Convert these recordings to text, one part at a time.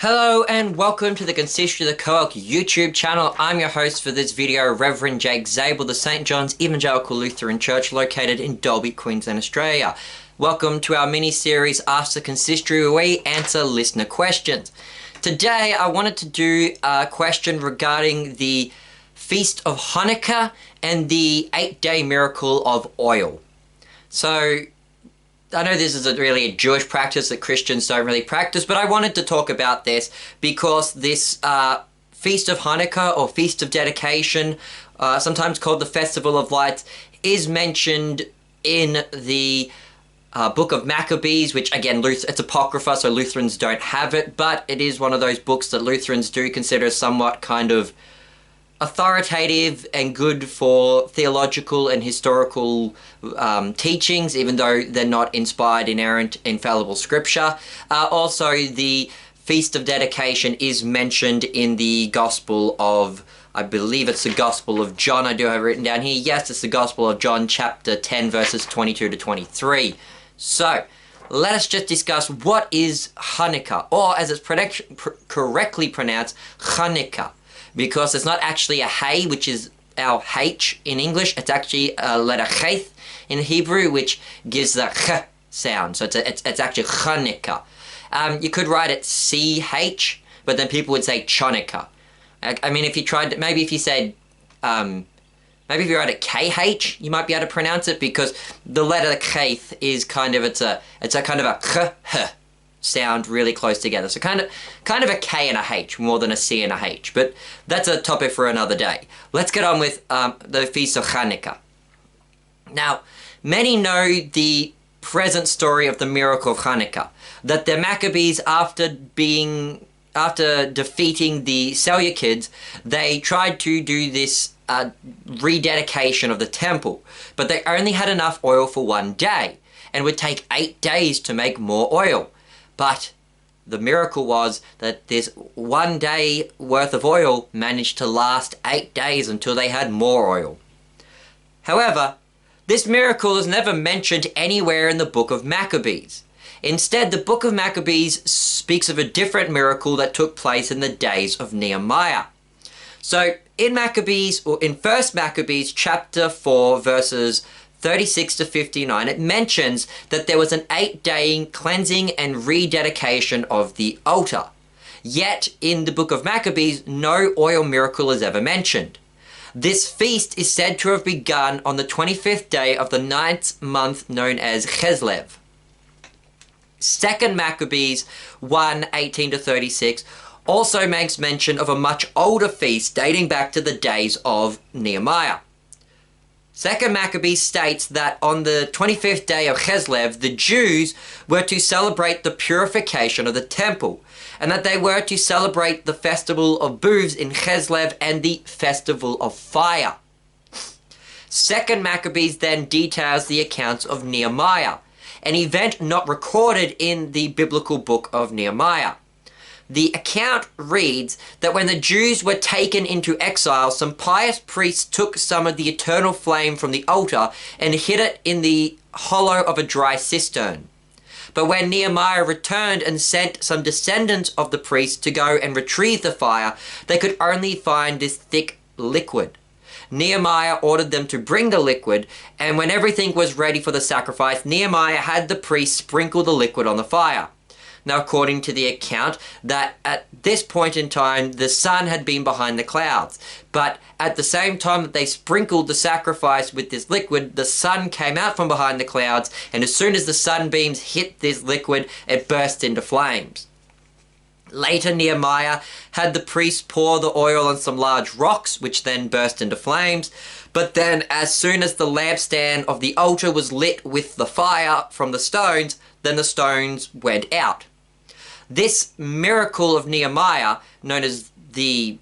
Hello and welcome to the Consistory of the COELC YouTube channel. I'm your host for this video, Reverend Jake Zabel of St. John's Evangelical Lutheran Church located in Dalby, Queensland, Australia. Welcome to our mini-series Ask the Consistory where we answer listener questions. Today I wanted to do a question regarding the Feast of Hanukkah and the 8-day miracle of oil. So, I know this is really a Jewish practice that Christians don't really practice, but I wanted to talk about this because this Feast of Hanukkah or Feast of Dedication, sometimes called the Festival of Lights, is mentioned in the Book of Maccabees, which again, it's Apocrypha, so Lutherans don't have it, but it is one of those books that Lutherans do consider somewhat kind of authoritative and good for theological and historical teachings, even though they're not inspired, inerrant, infallible scripture. Also, the Feast of Dedication is mentioned in the Gospel of, I believe it's the Gospel of John. I do have it written down here. Yes, it's the Gospel of John, chapter 10, verses 22 to 23. So, let us just discuss what is Hanukkah, or as it's correctly pronounced, Hanukkah. Because it's not actually a hey, which is our H in English. It's actually a letter Cheth in Hebrew, which gives the ch sound. So it's actually Hanukkah. You could write it CH, but then people would say Chanukah. I mean, if you tried, maybe if you said, maybe if you write it KH, you might be able to pronounce it, because the letter Cheth is kind of, it's a kind of a ch sound really close together. So kind of a K and a H more than a C and a H. But that's a topic for another day. Let's get on with the Feast of Hanukkah. Now, many know the present story of the miracle of Hanukkah, that the Maccabees, after defeating the Seleucids, they tried to do this rededication of the temple, but they only had enough oil for one day, and would take 8 days to make more oil. But the miracle was that this 1 day worth of oil managed to last 8 days until they had more oil. However, this miracle is never mentioned anywhere in the Book of Maccabees. Instead, the Book of Maccabees speaks of a different miracle that took place in the days of Nehemiah. So, in Maccabees, or in 1 Maccabees chapter 4, verses 36 to 59, it mentions that there was an 8-day cleansing and rededication of the altar. Yet, in the Book of Maccabees, no oil miracle is ever mentioned. This feast is said to have begun on the 25th day of the 9th month known as Kislev. 2 Maccabees 1, 18 to 36 also makes mention of a much older feast dating back to the days of Nehemiah. 2 Maccabees states that on the 25th day of Kislev, the Jews were to celebrate the purification of the temple, and that they were to celebrate the festival of booths in Kislev and the festival of fire. 2 Maccabees then details the accounts of Nehemiah, an event not recorded in the biblical book of Nehemiah. The account reads that when the Jews were taken into exile, some pious priests took some of the eternal flame from the altar and hid it in the hollow of a dry cistern. But when Nehemiah returned and sent some descendants of the priests to go and retrieve the fire, they could only find this thick liquid. Nehemiah ordered them to bring the liquid, and when everything was ready for the sacrifice, Nehemiah had the priests sprinkle the liquid on the fire. Now, according to the account, that at this point in time, the sun had been behind the clouds. But at the same time that they sprinkled the sacrifice with this liquid, the sun came out from behind the clouds, and as soon as the sunbeams hit this liquid, it burst into flames. Later, Nehemiah had the priests pour the oil on some large rocks, which then burst into flames. But then, as soon as the lampstand of the altar was lit with the fire from the stones, then the stones went out. This miracle of Nehemiah is known as the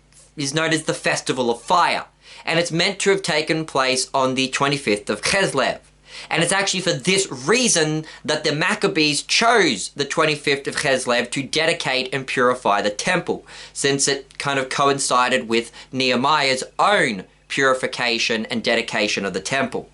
Festival of Fire, and it's meant to have taken place on the 25th of Kislev. And it's actually for this reason that the Maccabees chose the 25th of Kislev to dedicate and purify the temple, since it kind of coincided with Nehemiah's own purification and dedication of the temple.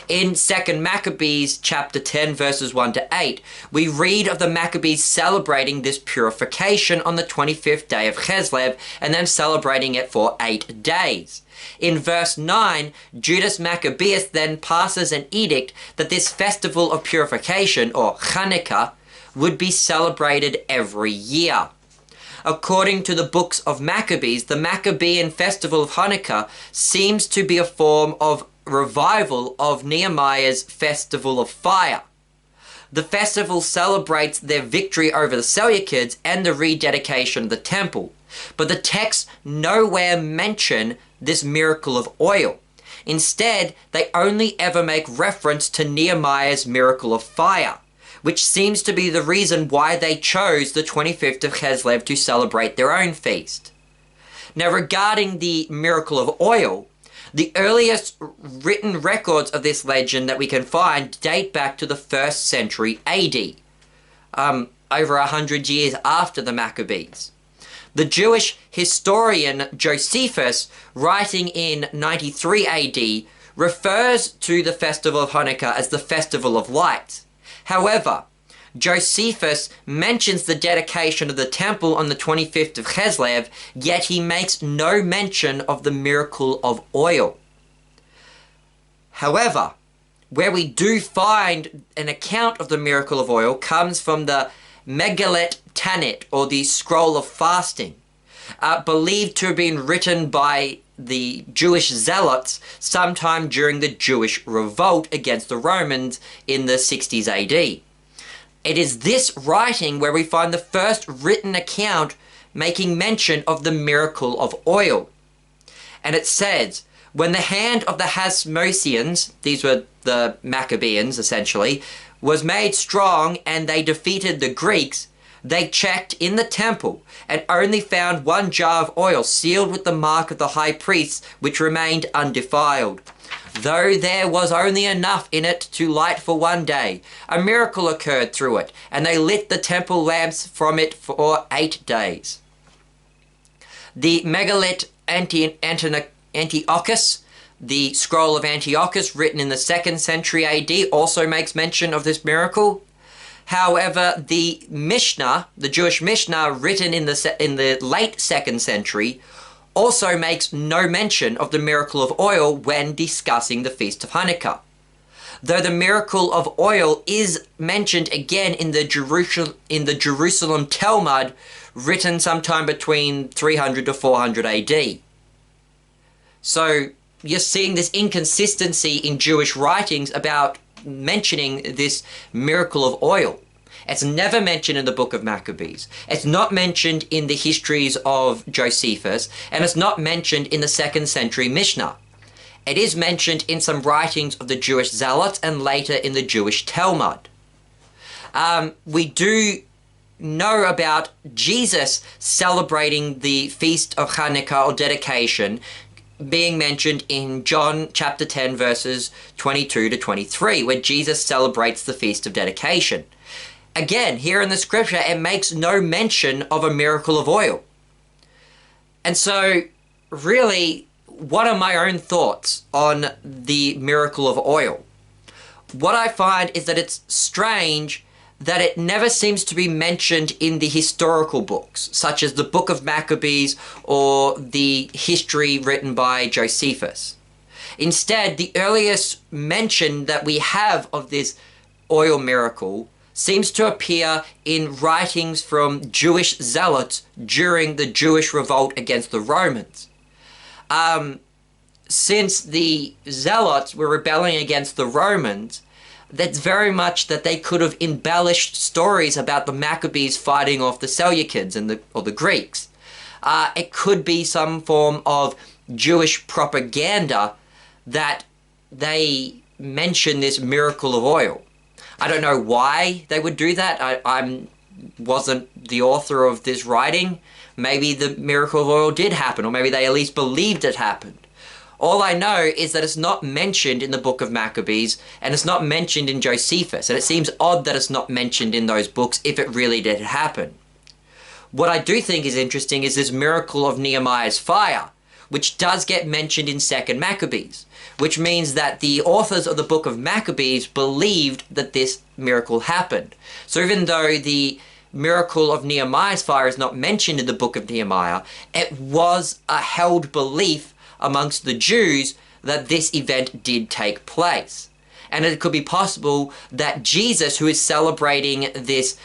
In 2nd Maccabees chapter 10 verses 1 to 8, we read of the Maccabees celebrating this purification on the 25th day of Cheslev and then celebrating it for 8 days. In verse 9, Judas Maccabeus then passes an edict that this festival of purification, or Hanukkah, would be celebrated every year. According to the books of Maccabees, the Maccabean festival of Hanukkah seems to be a form of revival of Nehemiah's festival of fire. The festival celebrates their victory over the Seleucids and the rededication of the temple, but the texts nowhere mention this miracle of oil. Instead, they only ever make reference to Nehemiah's miracle of fire, which seems to be the reason why they chose the 25th of Cheslev to celebrate their own feast. Now, regarding the miracle of oil, the earliest written records of this legend that we can find date back to the 1st century AD, over 100 years after the Maccabees. The Jewish historian Josephus, writing in 93 AD, refers to the festival of Hanukkah as the Festival of Lights. However, Josephus mentions the dedication of the temple on the 25th of Cheslev, yet he makes no mention of the miracle of oil. However, where we do find an account of the miracle of oil comes from the Megillat Tanit, or the Scroll of Fasting, believed to have been written by the Jewish zealots sometime during the Jewish revolt against the Romans in the 60s AD. It is this writing where we find the first written account making mention of the miracle of oil. And it says, when the hand of the Hasmoneans, these were the Maccabeans essentially, was made strong and they defeated the Greeks, they checked in the temple and only found 1 jar of oil sealed with the mark of the high priest, which remained undefiled. Though there was only enough in it to light for 1 day, a miracle occurred through it, and they lit the temple lamps from it for 8 days. The Megillat Antiochus, the Scroll of Antiochus, written in the 2nd century AD, also makes mention of this miracle. However, the Mishnah, the Jewish Mishnah, written in the late 2nd century, also makes no mention of the miracle of oil when discussing the Feast of Hanukkah. Though the miracle of oil is mentioned again in the Jerusalem Talmud, written sometime between 300 to 400 AD. So you're seeing this inconsistency in Jewish writings about mentioning this miracle of oil. It's never mentioned in the book of Maccabees. It's not mentioned in the histories of Josephus, and it's not mentioned in the 2nd century Mishnah. It is mentioned in some writings of the Jewish zealots and later in the Jewish Talmud. We do know about Jesus celebrating the Feast of Hanukkah or dedication being mentioned in John chapter 10 verses 22 to 23, where Jesus celebrates the Feast of Dedication. Again, here in the scripture, it makes no mention of a miracle of oil. And so, really, what are my own thoughts on the miracle of oil? What I find is that it's strange that it never seems to be mentioned in the historical books, such as the Book of Maccabees or the history written by Josephus. Instead, the earliest mention that we have of this oil miracle seems to appear in writings from Jewish zealots during the Jewish revolt against the Romans. Since the zealots were rebelling against the Romans, that's very much that they could have embellished stories about the Maccabees fighting off the Seleucids and or the Greeks. It could be some form of Jewish propaganda that they mention this miracle of oil. I don't know why they would do that. I wasn't the author of this writing. Maybe the miracle of oil did happen, or maybe they at least believed it happened. All I know is that it's not mentioned in the book of Maccabees, and it's not mentioned in Josephus, and it seems odd that it's not mentioned in those books if it really did happen. What I do think is interesting is this miracle of Nehemiah's fire, which does get mentioned in 2nd Maccabees, which means that the authors of the book of Maccabees believed that this miracle happened. So even though the miracle of Nehemiah's fire is not mentioned in the book of Nehemiah, it was a held belief amongst the Jews that this event did take place. And it could be possible that Jesus, who is celebrating this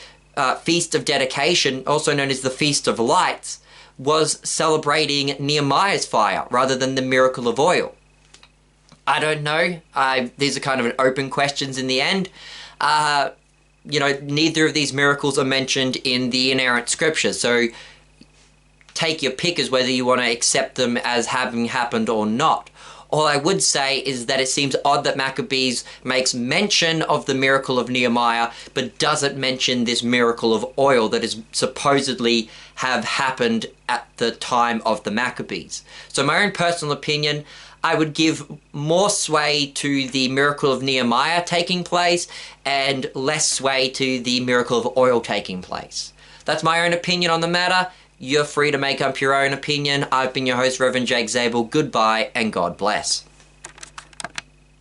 Feast of Dedication, also known as the Feast of Lights, was celebrating Nehemiah's fire rather than the miracle of oil. I don't know. These are kind of open questions in the end. Neither of these miracles are mentioned in the inerrant scriptures, so take your pick as whether you want to accept them as having happened or not. All I would say is that it seems odd that Maccabees makes mention of the miracle of Nehemiah, but doesn't mention this miracle of oil that is supposedly have happened at the time of the Maccabees. So my own personal opinion, I would give more sway to the miracle of Nehemiah taking place and less sway to the miracle of oil taking place. That's my own opinion on the matter. You're free to make up your own opinion. I've been your host, Reverend Jake Zabel. Goodbye and God bless.